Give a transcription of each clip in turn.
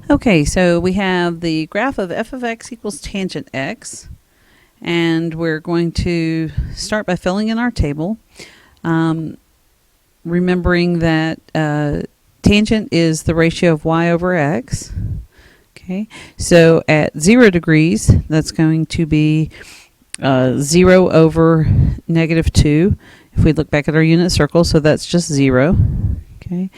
Okay, so we have the graph of f of x equals tangent x, and we're going to start by filling in our table, remembering that tangent is the ratio of y over x. Okay, so at 0 degrees, that's going to be 0 over negative 2. If we look back at our unit circle, so that's just 0. Okay,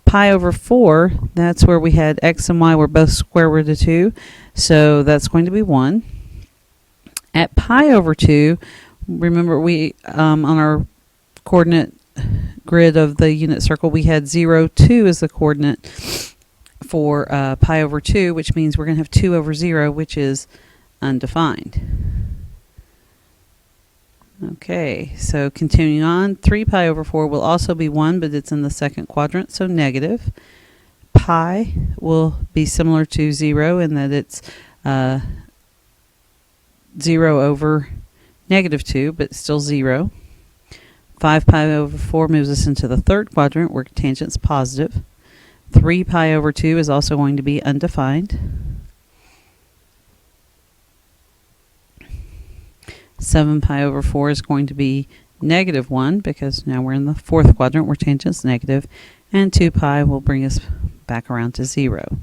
pi over 4, that's where we had x and y were both square root of 2, so that's going to be 1. At pi over 2, remember we on our coordinate grid of the unit circle, we had 0, 2 as the coordinate for pi over 2, which means we're going to have 2 over 0, which is undefined. Okay, so continuing on, 3 pi over 4 will also be 1, but it's in the second quadrant, so negative. Pi will be similar to 0 in that it's 0 over negative 2, but still 0. 5 pi over 4 moves us into the third quadrant where tangent's positive. 3 pi over 2 is also going to be undefined. 7 pi over 4 is going to be negative 1 because now we're in the fourth quadrant where tangent's negative, and 2 pi will bring us back around to 0.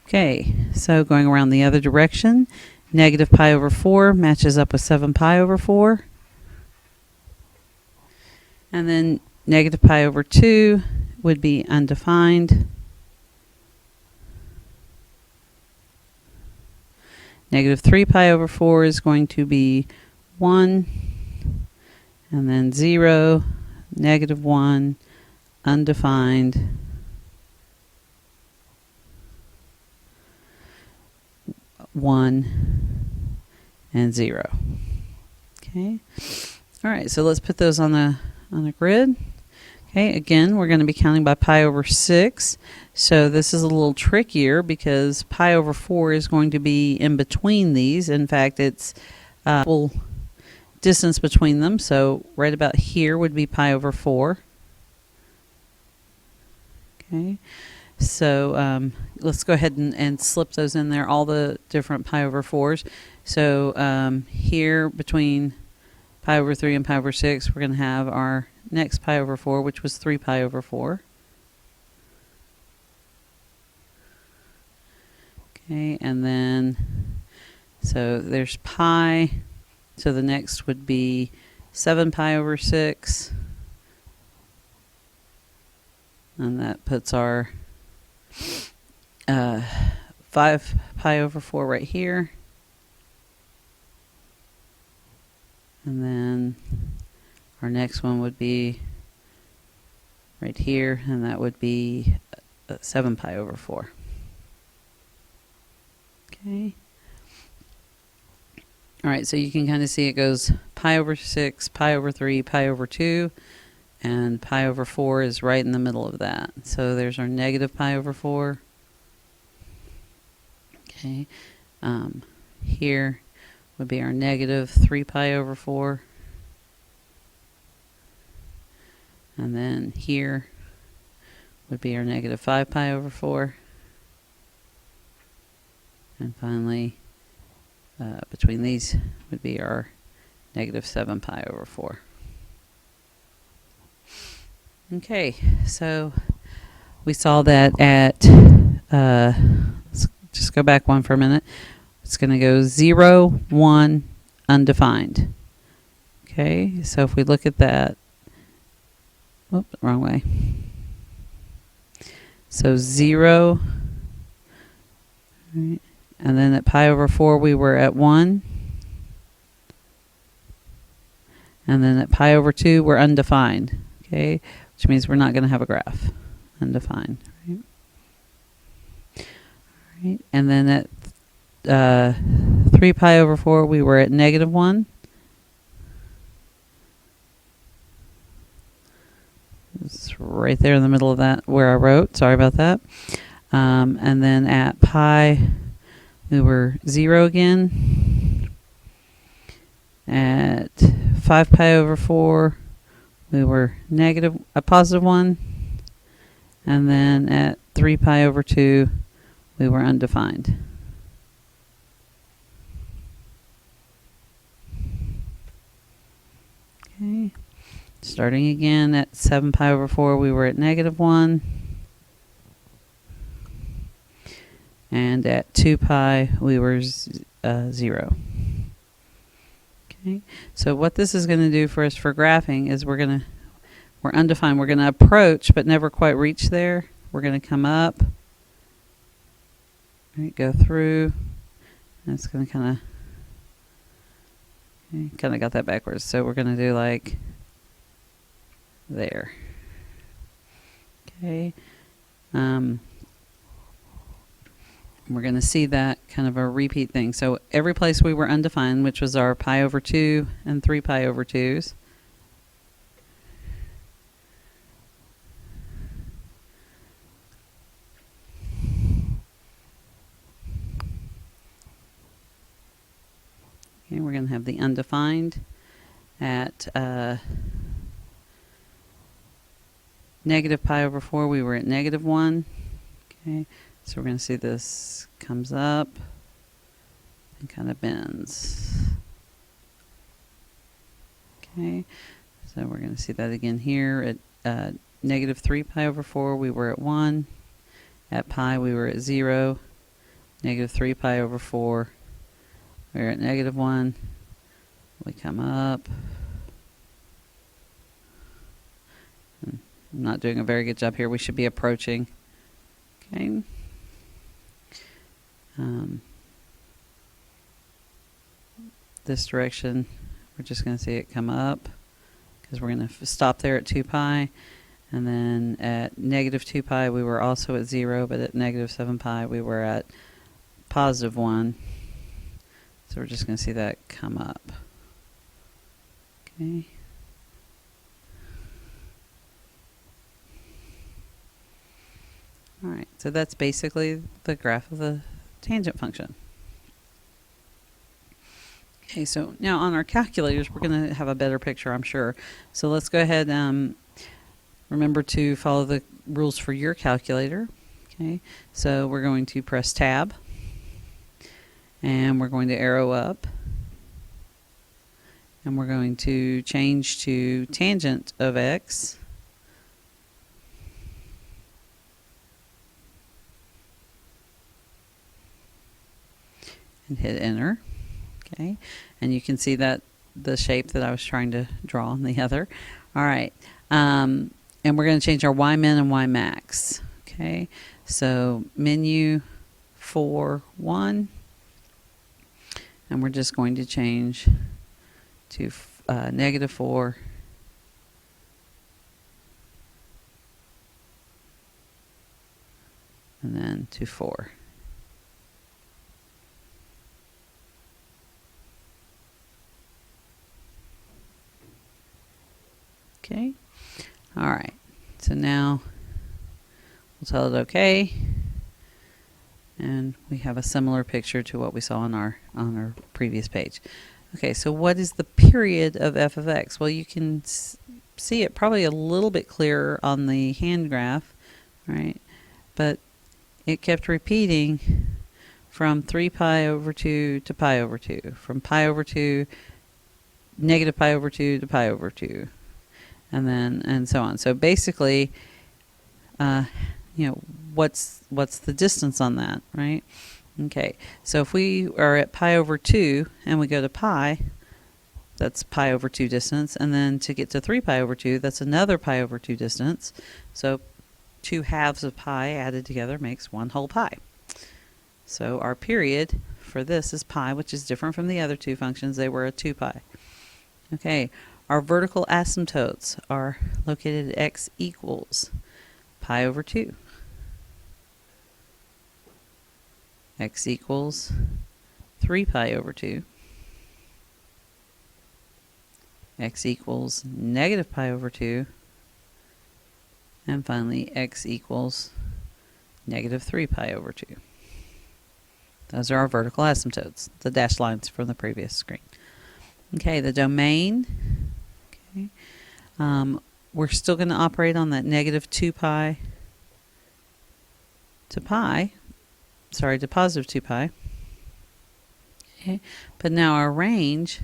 Okay, so going around the other direction, negative pi over 4 matches up with 7 pi over 4. And then negative pi over 2 would be undefined. Negative 3 pi over 4 is going to be 1. And then 0, negative 1, undefined. 1 and 0. Okay. All right, so let's put those on the grid. Okay, again, we're going to be counting by pi over 6. So this is a little trickier because pi over 4 is going to be in between these. In fact, it's full distance between them. So right about here would be pi over 4. Okay. So let's go ahead and slip those in there, all the different pi over 4s. So here between pi over 3 and pi over 6, we're going to have our next pi over 4, which was 3 pi over 4. Okay, and then, so there's pi, so the next would be 7 pi over 6. And that puts our 5 pi over 4 right here. And then our next one would be right here, and that would be 7 pi over 4. Okay. All right, so you can kind of see it goes pi over 6, pi over 3, pi over 2, and pi over 4 is right in the middle of that. So there's our negative pi over 4. Okay. Here would be our negative 3 pi over 4. And then here would be our negative 5 pi over 4. And finally, between these would be our negative 7 pi over 4. Okay, so we saw that at, let's just go back one for a minute. It's going to go 0, 1, undefined. Okay, so if we look at that, whoops, wrong way. So 0, right, and then at pi over 4 we were at 1. And then at pi over 2 we're undefined, okay, which means we're not going to have a graph. Undefined, right? All right, and then at 3 pi over 4 we were at negative 1. It's right there in the middle of that where I wrote, sorry about that. And then at pi we were 0 again. At 5 pi over 4 we were a positive 1. And then at 3 pi over 2 we were undefined. Okay, starting again at 7 pi over 4, we were at -1. And at 2 pi, we were 0. Okay, so what this is going to do for us for graphing is we're undefined. We're going to approach but never quite reach there. We're going to come up, right, go through, and it's going to kind of got that backwards. So we're going to do like there. Okay. We're going to see that kind of a repeat thing. So every place we were undefined, which was our pi over 2 and 3 pi over 2s, okay, we're going to have the undefined at negative pi over 4, we were at -1. Okay, so we're going to see this comes up and kind of bends. Okay, so we're going to see that again here at negative 3 pi over 4, we were at 1. At pi, we were at 0. Negative 3 pi over 4, we're at -1. We come up. I'm not doing a very good job here. We should be approaching. Okay. This direction, we're just going to see it come up because we're going to stop there at 2 pi. And then at negative 2 pi, we were also at 0, but at negative 7 pi, we were at +1. So we're just going to see that come up. Okay. All right, so that's basically the graph of the tangent function. Okay, so now on our calculators, we're going to have a better picture, I'm sure. So let's go ahead and remember to follow the rules for your calculator. Okay, so we're going to press tab, and we're going to arrow up, and we're going to change to tangent of x. And hit enter. Okay, and you can see that the shape that I was trying to draw on the other. All right, and we're going to change our y min and y max. Okay, so menu 4 1, and we're just going to change to -4 and then to 4. Okay, all right, so now we'll tell it OK, and we have a similar picture to what we saw on our previous page. Okay, so what is the period of f of x? Well, you can see it probably a little bit clearer on the hand graph, right? But it kept repeating from 3 pi over 2 to pi over 2, from pi over 2, negative pi over 2 to pi over 2. And so on. So basically, what's the distance on that, right? Okay, so if we are at pi over 2 and we go to pi, that's pi over 2 distance, and then to get to 3 pi over 2, that's another pi over 2 distance. So 2 halves of pi added together makes 1 whole pi. So our period for this is pi, which is different from the other two functions. They were a 2 pi. Okay. Our vertical asymptotes are located at x equals pi over 2, x equals 3 pi over 2, x equals negative pi over 2, and finally x equals negative 3 pi over 2. Those are our vertical asymptotes, the dashed lines from the previous screen. Okay, the domain. Okay. We're still going to operate on that negative 2 pi to pi. to positive 2 pi. Okay, but now our range,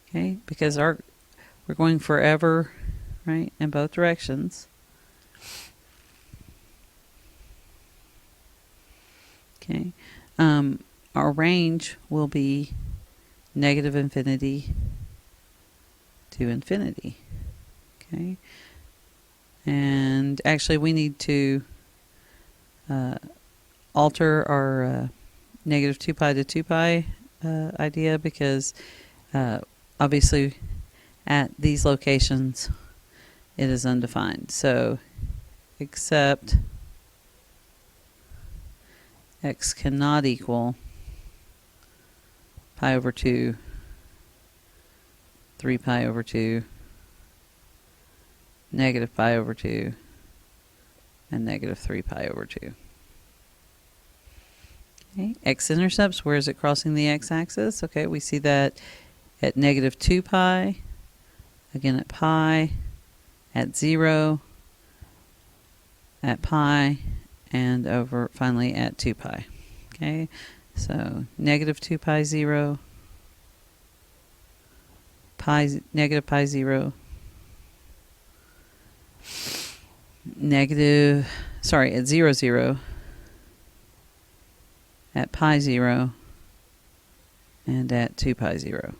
okay, because we're going forever, right, in both directions. Okay, our range will be negative infinity to infinity. Okay, and actually we need to alter our negative 2 pi to 2 pi idea, because obviously at these locations it is undefined. So except x cannot equal pi over 2, 3 pi over 2, negative pi over 2, and negative 3 pi over 2. Okay, x-intercepts, where is it crossing the x-axis? Okay, we see that at negative 2 pi, again at pi, at 0, at pi, and over finally at 2 pi. Okay, so negative 2 pi 0, pi, negative pi 0, negative, sorry, at 0, 0, at pi 0, and at 2 pi 0.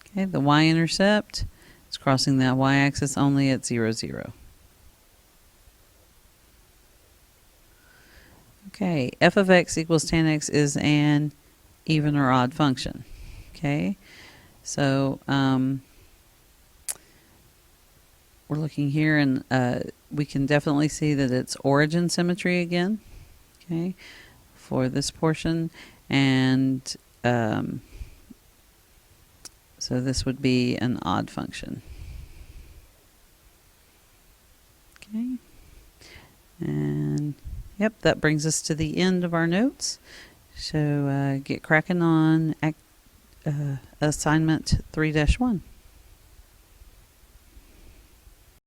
Okay, the y-intercept is crossing that y-axis only at 0, 0. Okay, f of x equals tan x is an even or odd function. Okay, so we're looking here, and we can definitely see that it's origin symmetry again. Okay, for this portion, and so this would be an odd function. Okay, and yep, that brings us to the end of our notes. So get cracking on assignment 3-1.